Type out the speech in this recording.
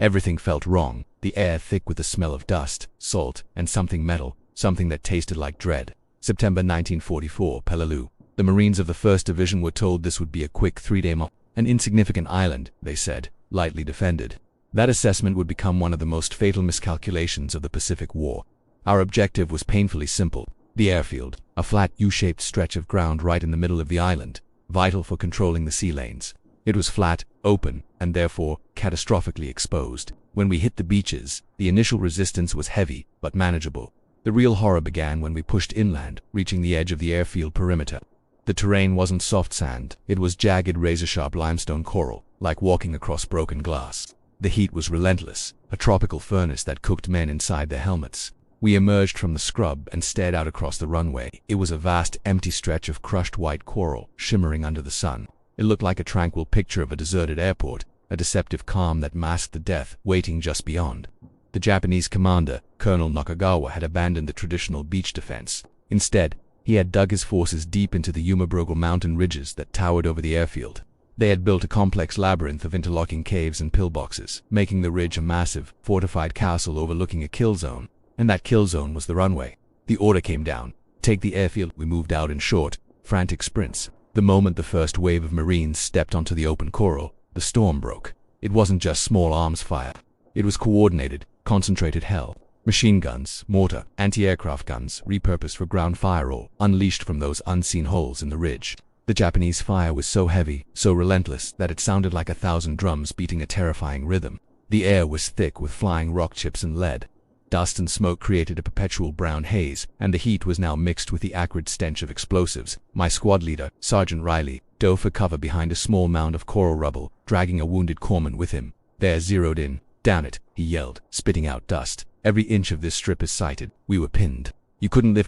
Everything felt wrong, the air thick with the smell of dust, salt, and something metal, something that tasted like dread. September 1944, Peleliu. The Marines of the 1st Division were told this would be a quick 3-day march. An insignificant island, they said, lightly defended. That assessment would become one of the most fatal miscalculations of the Pacific War. Our objective was painfully simple. The airfield, a flat U-shaped stretch of ground right in the middle of the island, vital for controlling the sea lanes. It was flat, open, and therefore catastrophically exposed. When we hit the beaches, the initial resistance was heavy, but manageable. The real horror began when we pushed inland, reaching the edge of the airfield perimeter. The terrain wasn't soft sand, it was jagged razor-sharp limestone coral, like walking across broken glass. The heat was relentless, a tropical furnace that cooked men inside their helmets. We emerged from the scrub and stared out across the runway. It was a vast, empty stretch of crushed white coral, shimmering under the sun. It looked like a tranquil picture of a deserted airport, a deceptive calm that masked the death waiting just beyond. The Japanese commander, Colonel Nakagawa, had abandoned the traditional beach defense. Instead, he had dug his forces deep into the Yumabrogo mountain ridges that towered over the airfield. They had built a complex labyrinth of interlocking caves and pillboxes, making the ridge a massive, fortified castle overlooking a kill zone. And that kill zone was the runway. The order came down. Take the airfield. We moved out in short, frantic sprints. The moment the first wave of Marines stepped onto the open coral, the storm broke. It wasn't just small arms fire. It was coordinated, concentrated hell. Machine guns, mortar, anti-aircraft guns, repurposed for ground fire, all unleashed from those unseen holes in the ridge. The Japanese fire was so heavy, so relentless, that it sounded like 1,000 drums beating a terrifying rhythm. The air was thick with flying rock chips and lead. Dust and smoke created a perpetual brown haze, and the heat was now mixed with the acrid stench of explosives. My squad leader, Sergeant Riley, dove for cover behind a small mound of coral rubble, dragging a wounded corpsman with him. There, zeroed in. Down it, he yelled, spitting out dust. Every inch of this strip is sighted. We were pinned. You couldn't lift